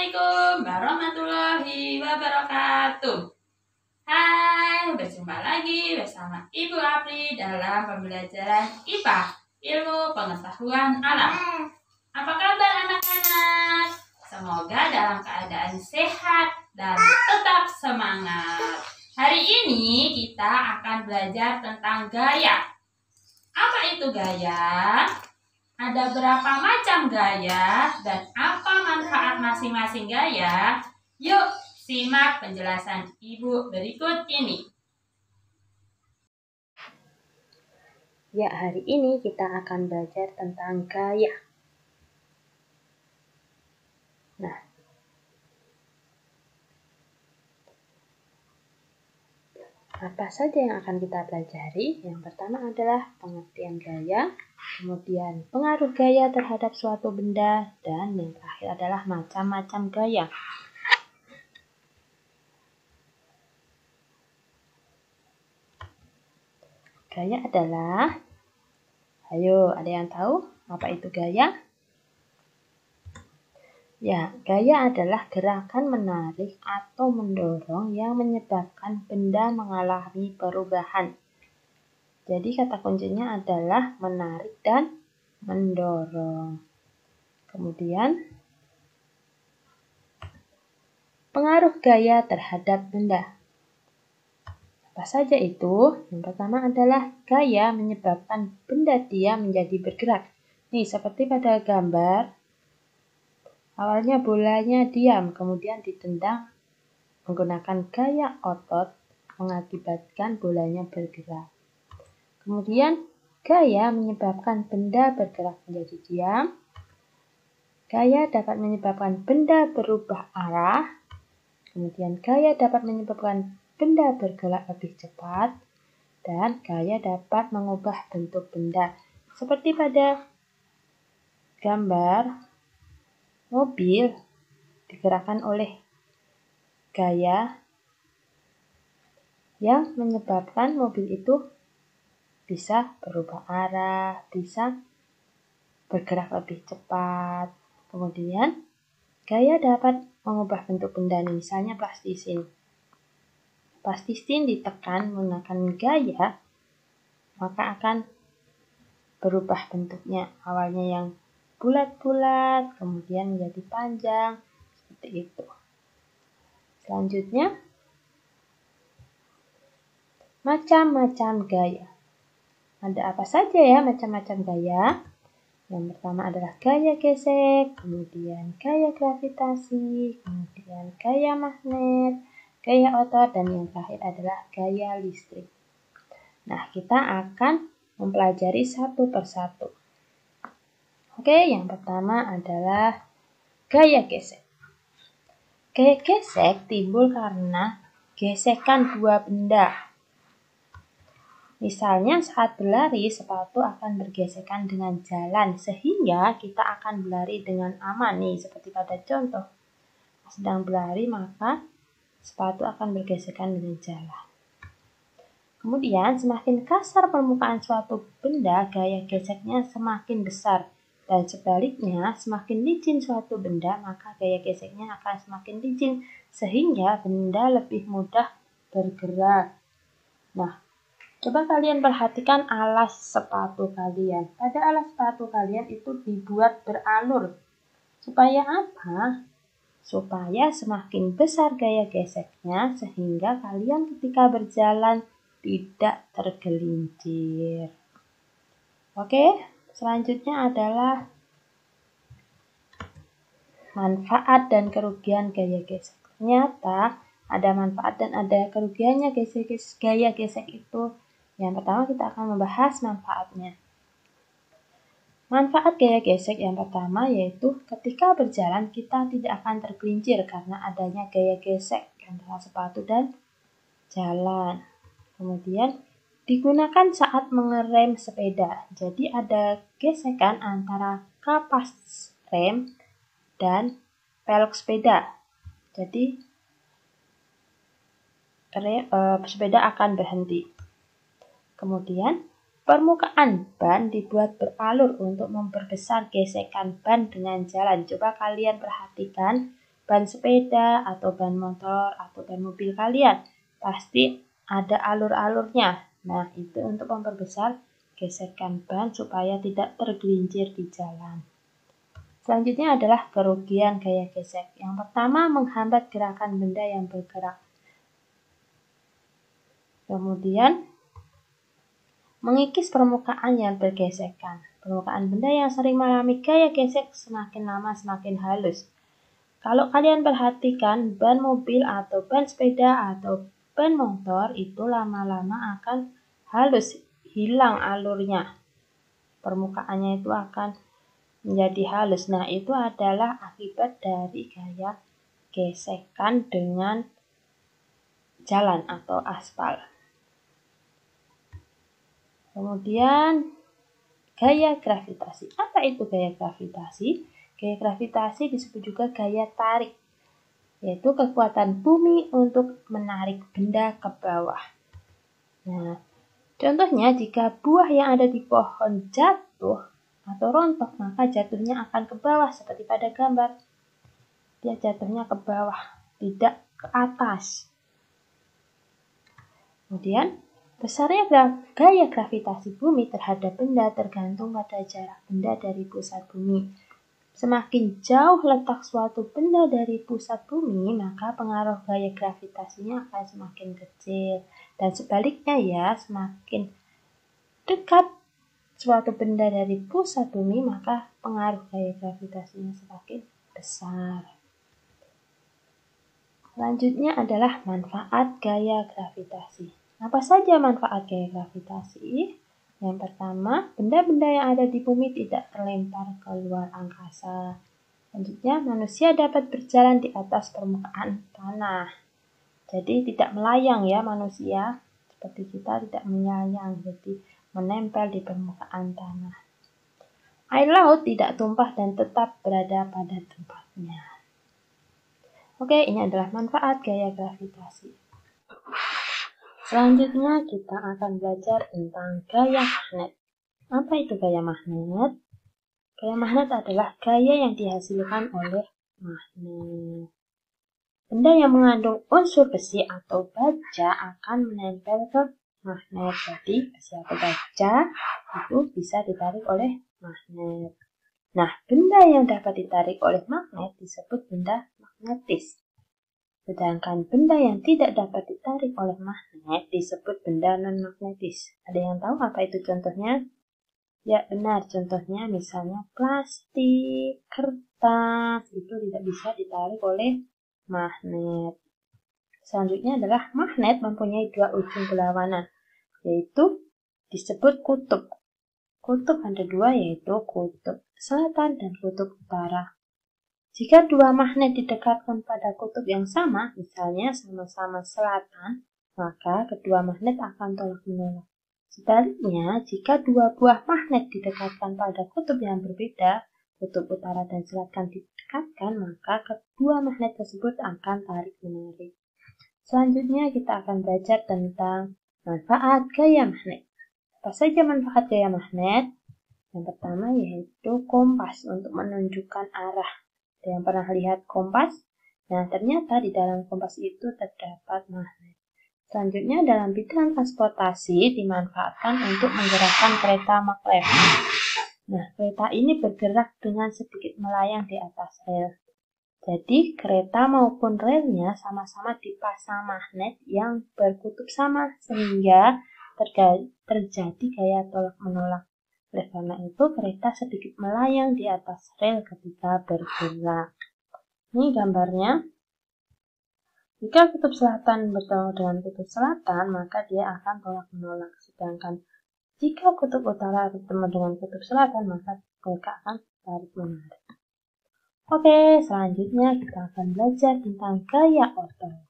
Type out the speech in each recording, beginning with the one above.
Assalamualaikum warahmatullahi wabarakatuh. Hai, berjumpa lagi bersama Ibu Apri dalam pembelajaran IPA, Ilmu Pengetahuan Alam. Apa kabar anak-anak? Semoga dalam keadaan sehat dan tetap semangat. Hari ini kita akan belajar tentang gaya. Apa itu gaya? Ada berapa macam gaya dan apa manfaat masing-masing gaya? Yuk simak penjelasan Ibu berikut ini. Ya, hari ini kita akan belajar tentang gaya. Nah, apa saja yang akan kita pelajari? Yang pertama adalah pengertian gaya, kemudian pengaruh gaya terhadap suatu benda, dan yang terakhir adalah macam-macam gaya. Gaya adalah, ayo ada yang tahu apa itu gaya? Ya, gaya adalah gerakan menarik atau mendorong yang menyebabkan benda mengalami perubahan. Jadi kata kuncinya adalah menarik dan mendorong. Kemudian, pengaruh gaya terhadap benda. Apa saja itu? Yang pertama adalah gaya menyebabkan benda diam menjadi bergerak. Nih, seperti pada gambar. Awalnya bolanya diam, kemudian ditendang menggunakan gaya otot mengakibatkan bolanya bergerak. Kemudian gaya menyebabkan benda bergerak menjadi diam. Gaya dapat menyebabkan benda berubah arah. Kemudian gaya dapat menyebabkan benda bergerak lebih cepat. Dan gaya dapat mengubah bentuk benda. Seperti pada gambar mobil digerakkan oleh gaya yang menyebabkan mobil itu bisa berubah arah, bisa bergerak lebih cepat. Kemudian, gaya dapat mengubah bentuk benda, misalnya plastisin. Plastisin ditekan menggunakan gaya, maka akan berubah bentuknya. Awalnya yang bulat-bulat, kemudian menjadi panjang, seperti itu. Selanjutnya, macam-macam gaya. Ada apa saja ya macam-macam gaya? Yang pertama adalah gaya gesek, kemudian gaya gravitasi, kemudian gaya magnet, gaya otot, dan yang terakhir adalah gaya listrik. Nah, kita akan mempelajari satu persatu. Oke, yang pertama adalah gaya gesek. Gaya gesek timbul karena gesekan dua benda. Misalnya saat berlari, sepatu akan bergesekan dengan jalan, sehingga kita akan berlari dengan aman. Nih, seperti pada contoh. Sedang berlari, maka sepatu akan bergesekan dengan jalan. Kemudian, semakin kasar permukaan suatu benda, gaya geseknya semakin besar. Dan sebaliknya, semakin licin suatu benda, maka gaya geseknya akan semakin licin, sehingga benda lebih mudah bergerak. Nah, coba kalian perhatikan alas sepatu kalian. Pada alas sepatu kalian itu dibuat beralur. Supaya apa? Supaya semakin besar gaya geseknya, sehingga kalian ketika berjalan tidak tergelincir. Oke, selanjutnya adalah manfaat dan kerugian gaya gesek. Ternyata ada manfaat dan ada kerugiannya gaya gesek itu. Yang pertama kita akan membahas manfaatnya. Manfaat gaya gesek yang pertama yaitu ketika berjalan kita tidak akan tergelincir karena adanya gaya gesek antara sepatu dan jalan. Kemudian digunakan saat mengerem sepeda. Jadi ada gesekan antara kapas rem dan pelek sepeda. Jadi sepeda akan berhenti. Kemudian permukaan ban dibuat beralur untuk memperbesar gesekan ban dengan jalan. Coba kalian perhatikan ban sepeda atau ban motor atau ban mobil kalian, pasti ada alur-alurnya. Nah, itu untuk memperbesar gesekan ban supaya tidak tergelincir di jalan. Selanjutnya adalah kerugian gaya gesek. Yang pertama, menghambat gerakan benda yang bergerak. Kemudian, mengikis permukaan yang bergesekan. Permukaan benda yang sering mengalami gaya gesek semakin lama semakin halus. Kalau kalian perhatikan, ban mobil atau ban sepeda atau ban motor itu lama-lama akan halus, hilang alurnya. Permukaannya itu akan menjadi halus. Nah, itu adalah akibat dari gaya gesekan dengan jalan atau aspal. Kemudian, gaya gravitasi. Apa itu gaya gravitasi? Gaya gravitasi disebut juga gaya tarik, yaitu kekuatan bumi untuk menarik benda ke bawah. Nah, contohnya jika buah yang ada di pohon jatuh atau rontok, maka jatuhnya akan ke bawah seperti pada gambar. Dia jatuhnya ke bawah, tidak ke atas. Kemudian, besarnya gaya gravitasi bumi terhadap benda tergantung pada jarak benda dari pusat bumi. Semakin jauh letak suatu benda dari pusat bumi, maka pengaruh gaya gravitasinya akan semakin kecil. Dan sebaliknya ya, semakin dekat suatu benda dari pusat bumi, maka pengaruh gaya gravitasinya semakin besar. Selanjutnya adalah manfaat gaya gravitasi. Apa saja manfaat gaya gravitasi? Yang pertama, benda-benda yang ada di bumi tidak terlempar ke luar angkasa. Selanjutnya, manusia dapat berjalan di atas permukaan tanah. Jadi tidak melayang ya manusia, seperti kita tidak melayang, jadi menempel di permukaan tanah. Air laut tidak tumpah dan tetap berada pada tempatnya. Oke, ini adalah manfaat gaya gravitasi. Selanjutnya kita akan belajar tentang gaya magnet. Apa itu gaya magnet? Gaya magnet adalah gaya yang dihasilkan oleh magnet. Benda yang mengandung unsur besi atau baja akan menempel ke magnet. Jadi besi atau baja itu bisa ditarik oleh magnet. Nah, benda yang dapat ditarik oleh magnet disebut benda magnetis. Sedangkan benda yang tidak dapat ditarik oleh magnet disebut benda non-magnetis. Ada yang tahu apa itu contohnya? Ya benar, contohnya misalnya plastik, kertas, itu tidak bisa ditarik oleh magnet. Selanjutnya adalah magnet mempunyai dua ujung berlawanan, yaitu disebut kutub. Kutub ada dua, yaitu kutub selatan dan kutub utara. Jika dua magnet didekatkan pada kutub yang sama, misalnya sama-sama selatan, maka kedua magnet akan tolak-menolak. Sebaliknya, jika dua buah magnet didekatkan pada kutub yang berbeda, kutub utara dan selatan didekatkan, maka kedua magnet tersebut akan tarik-menarik. Selanjutnya, kita akan belajar tentang manfaat gaya magnet. Apa saja manfaat gaya magnet? Yang pertama yaitu kompas untuk menunjukkan arah. Ada yang pernah lihat kompas? Nah, ternyata di dalam kompas itu terdapat magnet. Selanjutnya, dalam bidang transportasi dimanfaatkan untuk menggerakkan kereta maglev. Nah, kereta ini bergerak dengan sedikit melayang di atas rel. Jadi, kereta maupun relnya sama-sama dipasang magnet yang berkutub sama, sehingga terjadi gaya tolak-menolak. Oleh karena itu, kereta sedikit melayang di atas rel ketika bergerak. Ini gambarnya. Jika kutub selatan bertemu dengan kutub selatan, maka dia akan tolak-menolak. Sedangkan jika kutub utara bertemu dengan kutub selatan, maka mereka akan tarik-menarik. Oke, selanjutnya kita akan belajar tentang gaya otot.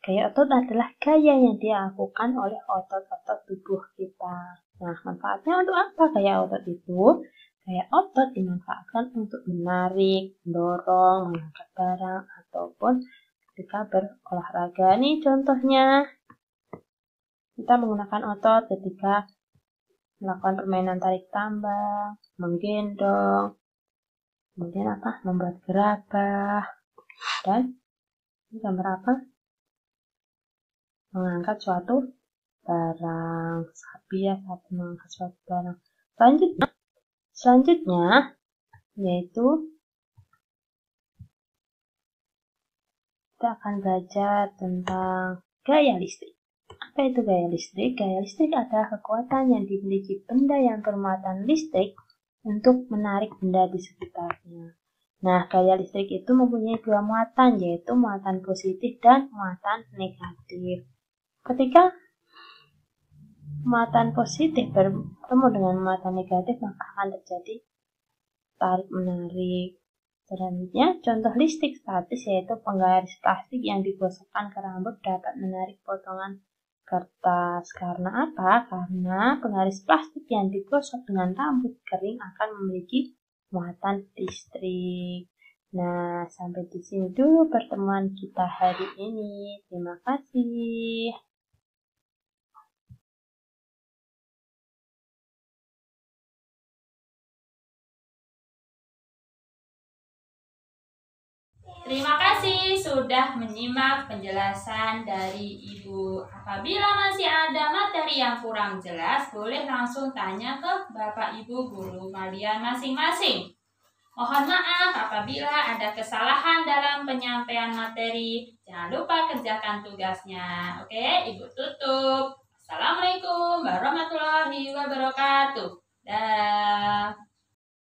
Gaya otot adalah gaya yang dilakukan oleh otot-otot tubuh kita. Nah, manfaatnya untuk apa gaya otot itu? Gaya otot dimanfaatkan untuk menarik, mendorong, mengangkat barang, ataupun ketika berolahraga. Nih contohnya, kita menggunakan otot ketika melakukan permainan tarik tambang, menggendong, kemudian membuat gerabah. Dan ini gambar apa? Mengangkat suatu barang. Sapi ya, sapi mengangkat suatu barang. Selanjutnya yaitu kita akan belajar tentang gaya listrik. Apa itu gaya listrik? Gaya listrik adalah kekuatan yang dimiliki benda yang bermuatan listrik untuk menarik benda di sekitarnya. Nah, gaya listrik itu mempunyai dua muatan, yaitu muatan positif dan muatan negatif. Ketika muatan positif bertemu dengan muatan negatif, maka akan terjadi tarik-menarik. Selanjutnya, contoh listrik statis yaitu penggaris plastik yang digosokkan ke rambut dapat menarik potongan kertas. Karena apa? Karena penggaris plastik yang digosok dengan rambut kering akan memiliki muatan listrik. Nah, sampai di sini dulu pertemuan kita hari ini. Terima kasih. Terima kasih sudah menyimak penjelasan dari Ibu. Apabila masih ada materi yang kurang jelas, boleh langsung tanya ke Bapak Ibu guru kalian masing-masing. Mohon maaf apabila ada kesalahan dalam penyampaian materi. Jangan lupa kerjakan tugasnya. Oke, Ibu tutup. Assalamualaikum warahmatullahi wabarakatuh. Dah.